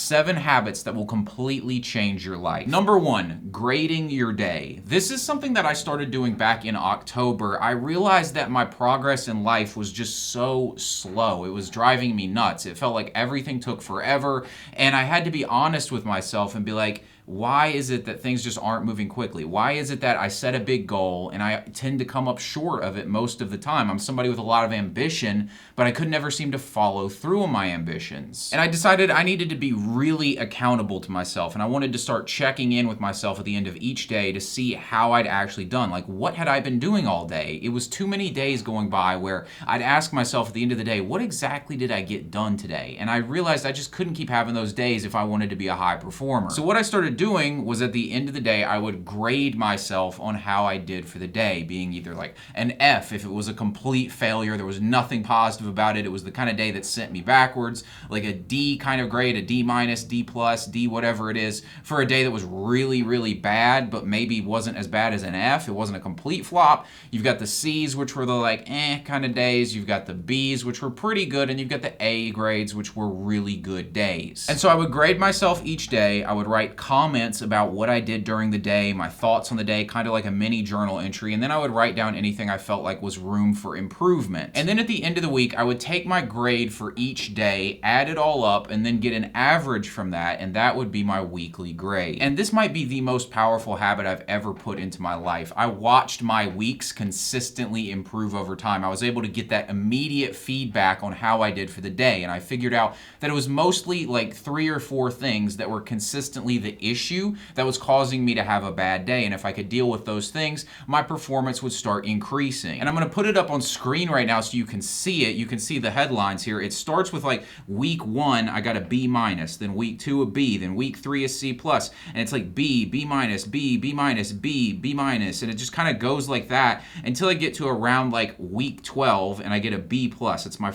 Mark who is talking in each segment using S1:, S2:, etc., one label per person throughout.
S1: 7 habits that will completely change your life. Number 1, grading your day. This is something that I started doing back in October. I realized that my progress in life was just so slow. It was driving me nuts. It felt like everything took forever, and I had to be honest with myself and be like, why is it that things just aren't moving quickly? Why is it that I set a big goal and I tend to come up short of it most of the time? I'm somebody with a lot of ambition, but I could never seem to follow through on my ambitions. And I decided I needed to be really accountable to myself, and I wanted to start checking in with myself at the end of each day to see how I'd actually done. Like, what had I been doing all day? It was too many days going by where I'd ask myself at the end of the day, what exactly did I get done today? And I realized I just couldn't keep having those days if I wanted to be a high performer. So what I started doing was at the end of the day, I would grade myself on how I did for the day, being either like an F if it was a complete failure, there was nothing positive about it, it was the kind of day that sent me backwards, like a D kind of grade, a D minus, D plus, D whatever it is, for a day that was really, really bad, but maybe wasn't as bad as an F, it wasn't a complete flop. You've got the C's, which were the like kind of days, you've got the B's, which were pretty good, and you've got the A grades, which were really good days. And so I would grade myself each day, I would write comments about what I did during the day, my thoughts on the day, kind of like a mini journal entry, and then I would write down anything I felt like was room for improvement. And then at the end of the week, I would take my grade for each day, add it all up, and then get an average from that, and that would be my weekly grade. And this might be the most powerful habit I've ever put into my life. I watched my weeks consistently improve over time. I was able to get that immediate feedback on how I did for the day, and I figured out that it was mostly like 3 or 4 things that were consistently the issue that was causing me to have a bad day, and if I could deal with those things, my performance would start increasing. And I'm going to put it up on screen right now so you can see it. You can see the headlines here. It starts with like week 1, I got a B minus, then week 2 a B, then week 3 a C plus, and it's like B, B minus, B, B minus, B, B minus, and it just kind of goes like that until I get to around like week 12 and I get a B plus. It's my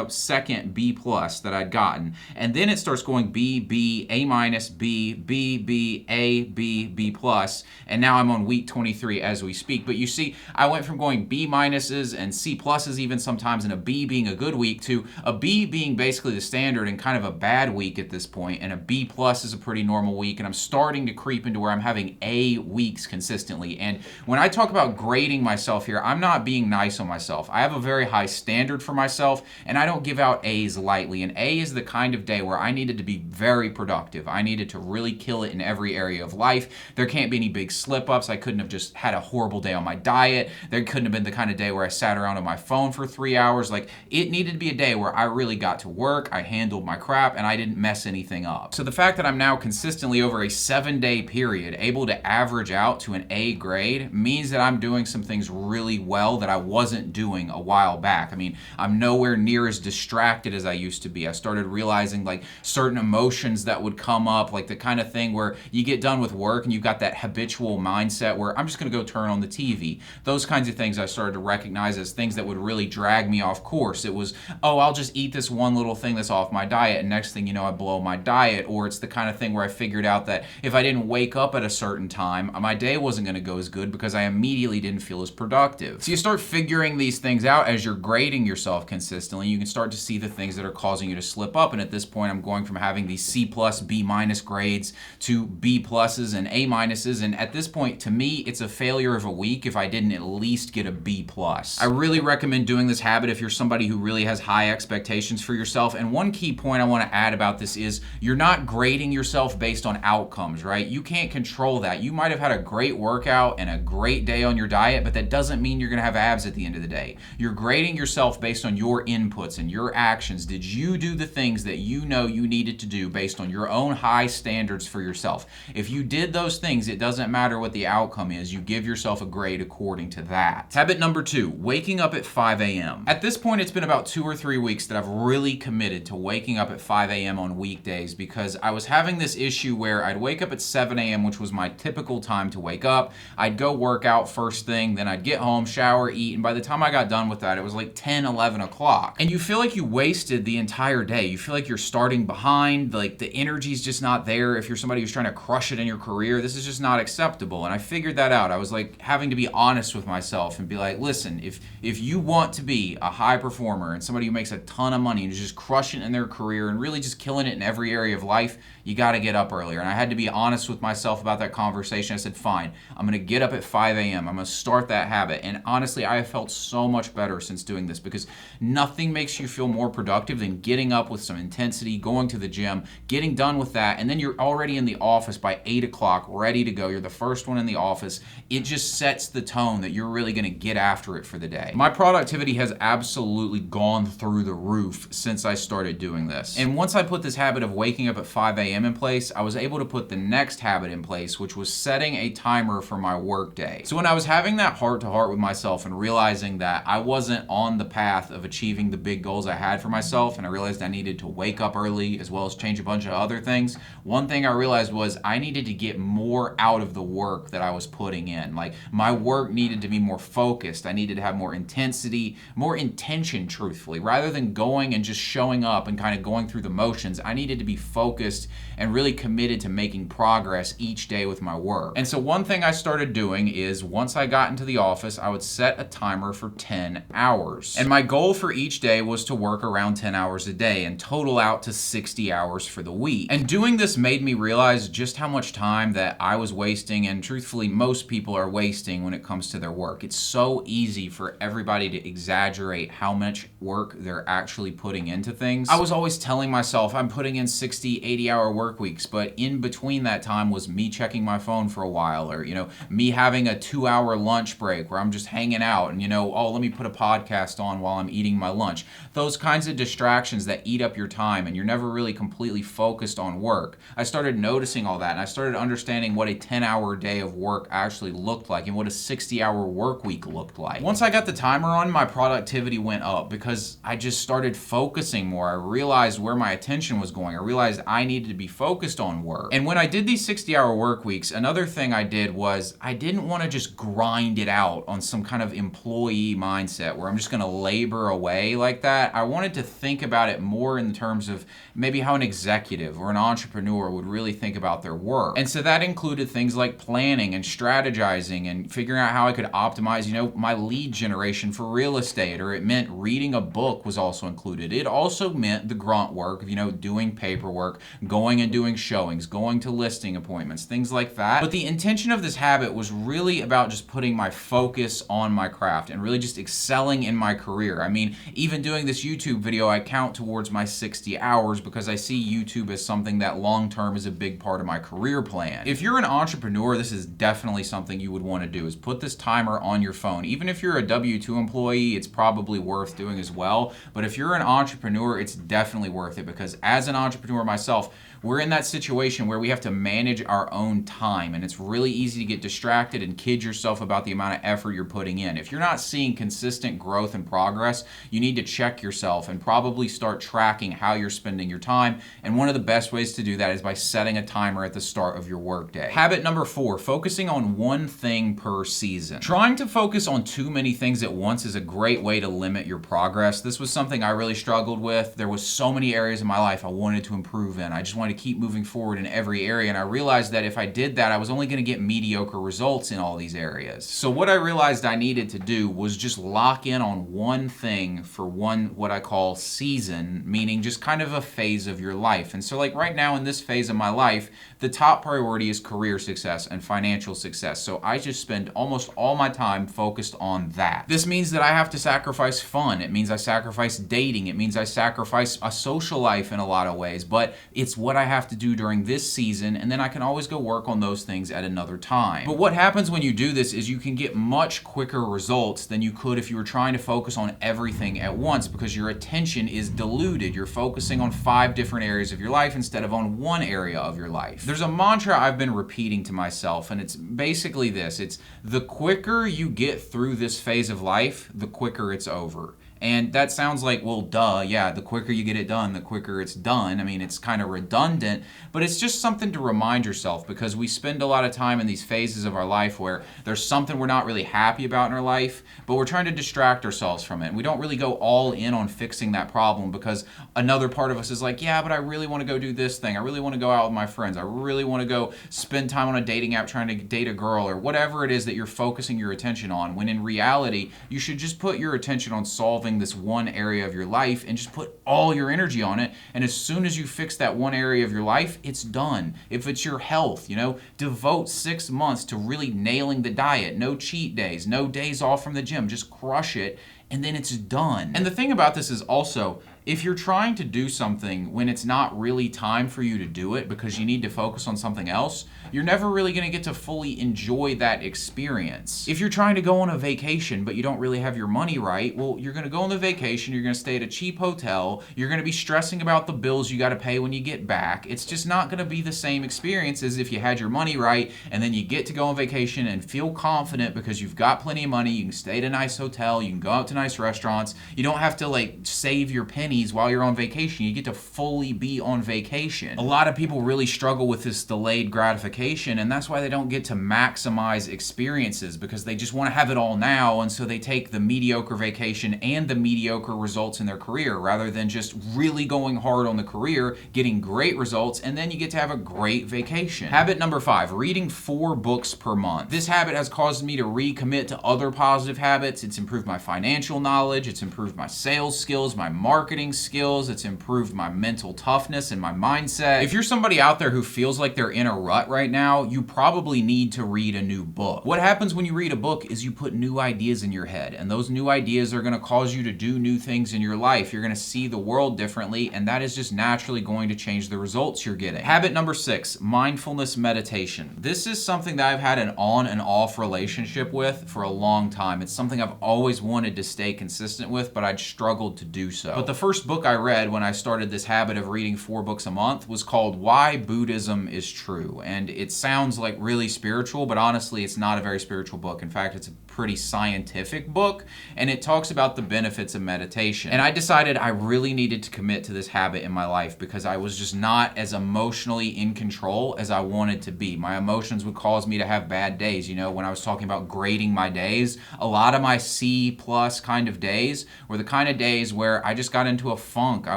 S1: second B plus that I'd gotten, and then it starts going B, B, A minus, B, B, B, A, B, B plus, and now I'm on week 23 as we speak. But you see, I went from going B minuses and C pluses even sometimes, and a B being a good week, to a B being basically the standard and kind of a bad week at this point, and a B plus is a pretty normal week, and I'm starting to creep into where I'm having A weeks consistently. And when I talk about grading myself here, I'm not being nice on myself. I have a very high standard for myself, and I don't give out A's lightly, and A is the kind of day where I needed to be very productive. I needed to really kill it in every area of life. There can't be any big slip-ups. I couldn't have just had a horrible day on my diet. There couldn't have been the kind of day where I sat around on my phone for 3 hours. Like, it needed to be a day where I really got to work, I handled my crap, and I didn't mess anything up. So the fact that I'm now consistently over a 7-day period able to average out to an A grade means that I'm doing some things really well that I wasn't doing a while back. I mean, I'm nowhere near as distracted as I used to be. I started realizing like certain emotions that would come up, like the kind of thing where you get done with work and you've got that habitual mindset where I'm just going to go turn on the TV. Those kinds of things I started to recognize as things that would really drag me off course. It was, oh, I'll just eat this one little thing that's off my diet, and next thing you know, I blow my diet. Or it's the kind of thing where I figured out that if I didn't wake up at a certain time, my day wasn't going to go as good because I immediately didn't feel as productive. So you start figuring these things out as you're grading yourself consistently. You can start to see the things that are causing you to slip up. And at this point, I'm going from having these C plus, B minus grades to B pluses and A minuses. And at this point, to me, it's a failure of a week if I didn't at least get a B plus. I really recommend doing this habit if you're somebody who really has high expectations for yourself. And one key point I want to add about this is you're not grading yourself based on outcomes, right? You can't control that. You might have had a great workout and a great day on your diet, but that doesn't mean you're going to have abs at the end of the day. You're grading yourself based on your inputs and your actions. Did you do the things that you know you needed to do based on your own high standards for yourself? If you did those things, it doesn't matter what the outcome is. You give yourself a grade according to that. Habit number 2, waking up at 5 a.m. At this point, it's been about 2 or 3 weeks that I've really committed to waking up at 5 a.m. on weekdays because I was having this issue where I'd wake up at 7 a.m., which was my typical time to wake up. I'd go work out first thing, then I'd get home, shower, eat, and by the time I got done with that, it was like 10, 11 o'clock. And you feel like you wasted the entire day. You feel like you're starting behind, like the energy's just not there. If you're somebody who's trying to crush it in your career. This is just not acceptable. And I figured that out. I was like having to be honest with myself and be like, listen, if you want to be a high performer and somebody who makes a ton of money and is just crushing it in their career and really just killing it in every area of life, you got to get up earlier. And I had to be honest with myself about that conversation. I said, fine, I'm going to get up at 5 a.m. I'm going to start that habit. And honestly, I have felt so much better since doing this, because nothing makes you feel more productive than getting up with some intensity, going to the gym, getting done with that, and then you're already in the office by 8 o'clock, ready to go. You're the first one in the office. It just sets the tone that you're really going to get after it for the day. My productivity has absolutely gone through the roof since I started doing this. And once I put this habit of waking up at 5 a.m. in place, I was able to put the next habit in place, which was setting a timer for my work day. So when I was having that heart-to-heart with myself and realizing that I wasn't on the path of achieving the big goals I had for myself, and I realized I needed to wake up early as well as change a bunch of other things, one thing I realized was I needed to get more out of the work that I was putting in. Like, my work needed to be more focused. I needed to have more intensity, more intention, truthfully. Rather than going and just showing up and kind of going through the motions, I needed to be focused and really committed to making progress each day with my work. And so one thing I started doing is, once I got into the office, I would set a timer for 10 hours. And my goal for each day was to work around 10 hours a day and total out to 60 hours for the week. And doing this made me realize just how much time that I was wasting, and truthfully, most people are wasting when it comes to their work. It's so easy for everybody to exaggerate how much work they're actually putting into things. I was always telling myself I'm putting in 60, 80-hour work weeks, but in between that time was me checking my phone for a while, or, me having a 2-hour lunch break where I'm just hanging out and, oh, let me put a podcast on while I'm eating my lunch. Those kinds of distractions that eat up your time, and you're never really completely focused on work. I started noticing all that, and I started understanding what a 10-hour day of work actually looked like and what a 60-hour work week looked like. Once I got the timer on, my productivity went up because I just started focusing more. I realized where my attention was going. I realized I needed to be focused on work. And when I did these 60-hour work weeks, another thing I did was I didn't want to just grind it out on some kind of employee mindset where I'm just going to labor away like that. I wanted to think about it more in terms of maybe how an executive or an entrepreneur would really think about their work. And so that included things like planning and strategizing and figuring out how I could optimize, my lead generation for real estate, or it meant reading a book was also included. It also meant the grunt work of, doing paperwork, going and doing showings, going to listing appointments, things like that. But the intention of this habit was really about just putting my focus on my craft and really just excelling in my career. I mean, even doing this YouTube video, I count towards my 60 hours because I see YouTube as something that long-term is a big part of my career plan. If you're an entrepreneur, this is definitely something you would want to do, is put this timer on your phone. Even if you're a W-2 employee, it's probably worth doing as well. But if you're an entrepreneur, it's definitely worth it, because as an entrepreneur myself, we're in that situation where we have to manage our own time, and it's really easy to get distracted and kid yourself about the amount of effort you're putting in. If you're not seeing consistent growth and progress, you need to check yourself and probably start tracking how you're spending your time. And one of the best ways to do that is by setting a timer at the start of your workday. Habit number 4, focusing on one thing per season. Trying to focus on too many things at once is a great way to limit your progress. This was something I really struggled with. There was so many areas in my life I wanted to improve in. I just wanted to keep moving forward in every area, and I realized that if I did that, I was only going to get mediocre results in all these areas. So what I realized I needed to do was just lock in on one thing for one, what I call season, meaning just kind of a phase of your life. And so like right now in this phase of my life, the top priority is career success and financial success. So I just spend almost all my time focused on that. This means that I have to sacrifice fun. It means I sacrifice dating. It means I sacrifice a social life in a lot of ways, but it's what I have to do during this season, and then I can always go work on those things at another time. But what happens when you do this is you can get much quicker results than you could if you were trying to focus on everything at once, because your attention is diluted. You're focusing on 5 different areas of your life instead of on one area of your life. There's a mantra I've been repeating to myself, and it's basically this. It's the quicker you get through this phase of life, the quicker it's over. And that sounds like, well, duh, yeah, the quicker you get it done, the quicker it's done. I mean, it's kind of redundant, but it's just something to remind yourself, because we spend a lot of time in these phases of our life where there's something we're not really happy about in our life, but we're trying to distract ourselves from it. And we don't really go all in on fixing that problem, because another part of us is like, yeah, but I really want to go do this thing. I really want to go out with my friends. I really want to go spend time on a dating app trying to date a girl, or whatever it is that you're focusing your attention on, when in reality, you should just put your attention on solving this one area of your life and just put all your energy on it. And as soon as you fix that one area of your life, it's done. If it's your health, devote 6 months to really nailing the diet. No cheat days, no days off from the gym. Just crush it, and then it's done. And the thing about this is also, if you're trying to do something when it's not really time for you to do it because you need to focus on something else, you're never really going to get to fully enjoy that experience. If you're trying to go on a vacation but you don't really have your money right, well, you're going to go on the vacation, you're going to stay at a cheap hotel, you're going to be stressing about the bills you got to pay when you get back. It's just not going to be the same experience as if you had your money right and then you get to go on vacation and feel confident because you've got plenty of money, you can stay at a nice hotel, you can go out to nice restaurants, you don't have to save your pennies while you're on vacation. You get to fully be on vacation. A lot of people really struggle with this delayed gratification, and that's why they don't get to maximize experiences, because they just want to have it all now, and so they take the mediocre vacation and the mediocre results in their career rather than just really going hard on the career, getting great results, and then you get to have a great vacation. Habit number 5, reading 4 books per month. This habit has caused me to recommit to other positive habits. It's improved my financial knowledge, it's improved my sales skills, my marketing skills, it's improved my mental toughness and my mindset. If you're somebody out there who feels like they're in a rut right now, you probably need to read a new book. What happens when you read a book is you put new ideas in your head, and those new ideas are going to cause you to do new things in your life. You're going to see the world differently, and that is just naturally going to change the results you're getting. Habit number 6, mindfulness meditation. This is something that I've had an on and off relationship with for a long time. It's something I've always wanted to stay consistent with, but I'd struggled to do so. But the first book I read when I started this habit of reading 4 books a month was called Why Buddhism is True. And it sounds like really spiritual, but honestly, it's not a very spiritual book. In fact, it's a pretty scientific book, and it talks about the benefits of meditation. And I decided I really needed to commit to this habit in my life because I was just not as emotionally in control as I wanted to be. My emotions would cause me to have bad days. When I was talking about grading my days, a lot of my C plus kind of days were the kind of days where I just got into a funk. I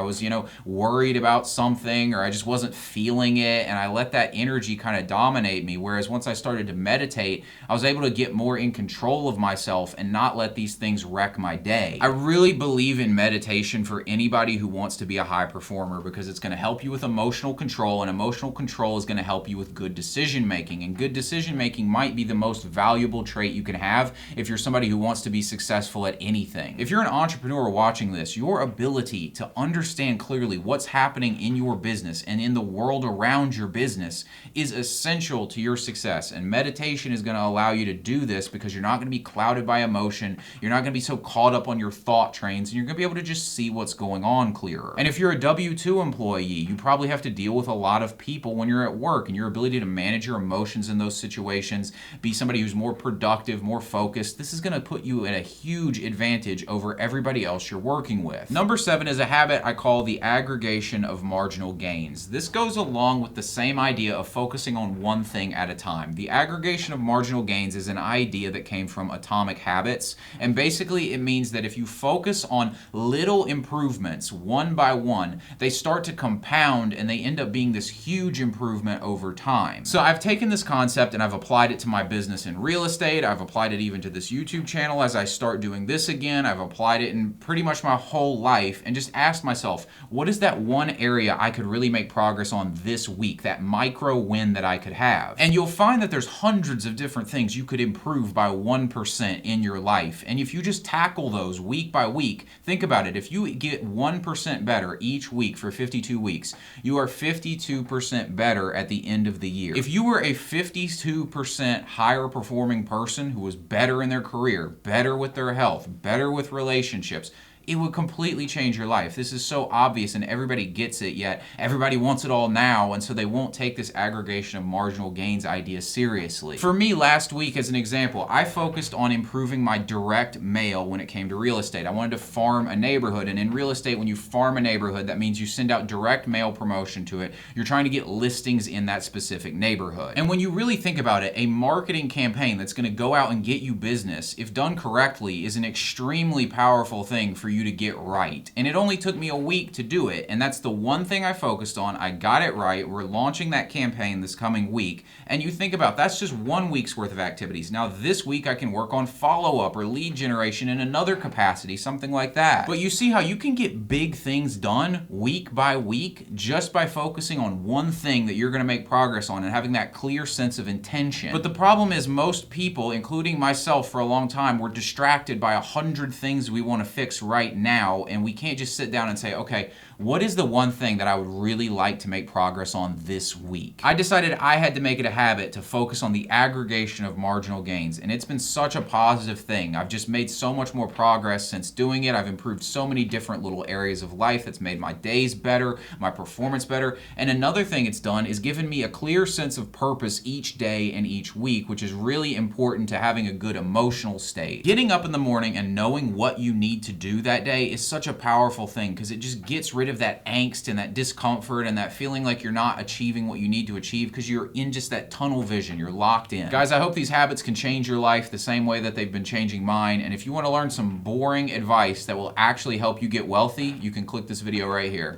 S1: was, worried about something, or I just wasn't feeling it, and I let that energy kind of dominate me. Whereas once I started to meditate, I was able to get more in control of myself and not let these things wreck my day. I really believe in meditation for anybody who wants to be a high performer, because it's going to help you with emotional control, and emotional control is going to help you with good decision making. And good decision making might be the most valuable trait you can have if you're somebody who wants to be successful at anything. If you're an entrepreneur watching this, your ability to understand clearly what's happening in your business and in the world around your business is essential to your success. And meditation is going to allow you to do this, because you're not going to be clouded by emotion. You're not going to be so caught up on your thought trains, and you're going to be able to just see what's going on clearer. And if you're a W-2 employee, you probably have to deal with a lot of people when you're at work, and your ability to manage your emotions in those situations, be somebody who's more productive, more focused, this is going to put you at a huge advantage over everybody else you're working with. Number 7 is a habit I call the aggregation of marginal gains. This goes along with the same idea of focusing on one thing at a time. The aggregation of marginal gains is an idea that came from Atomic Habits, and basically it means that if you focus on little improvements one by one, they start to compound and they end up being this huge improvement over time. So I've taken this concept and I've applied it to my business in real estate. I've applied it even to this YouTube channel as I start doing this again. I've applied it in pretty much my whole life, and just asked myself, what is that one area I could really make progress on this week, that micro win that I could have? And you'll find that there's hundreds of different things you could improve by 1% in your life. And if you just tackle those week by week, think about it. If you get 1% better each week for 52 weeks, you are 52% better at the end of the year. If you were a 52% higher performing person who was better in their career, better with their health, better with relationships, it would completely change your life. This is so obvious and everybody gets it, yet everybody wants it all now, and so they won't take this aggregation of marginal gains idea seriously. For me, last week as an example, I focused on improving my direct mail when it came to real estate. I wanted to farm a neighborhood, and in real estate, when you farm a neighborhood, that means you send out direct mail promotion to it. You're trying to get listings in that specific neighborhood. And when you really think about it, a marketing campaign that's going to go out and get you business, if done correctly, is an extremely powerful thing for you to get right. And it only took me a week to do it, and that's the one thing I focused on. I got it right. We're launching that campaign this coming week, and you think about that's just 1 week's worth of activities. Now this week I can work on follow-up or lead generation in another capacity, something like that. But you see how you can get big things done week by week just by focusing on one thing that you're going to make progress on and having that clear sense of intention. But the problem is most people, including myself for a long time, were distracted by 100 things we want to fix right now, and we can't just sit down and say, okay, what is the one thing that I would really like to make progress on this week? I decided I had to make it a habit to focus on the aggregation of marginal gains, and it's been such a positive thing. I've just made so much more progress since doing it. I've improved so many different little areas of life. It's made my days better, my performance better, and another thing it's done is given me a clear sense of purpose each day and each week, which is really important to having a good emotional state. Getting up in the morning and knowing what you need to do that day is such a powerful thing because it just gets rid of that angst and that discomfort and that feeling like you're not achieving what you need to achieve because you're in just that tunnel vision. You're locked in. Guys, I hope these habits can change your life the same way that they've been changing mine. And if you want to learn some boring advice that will actually help you get wealthy, you can click this video right here.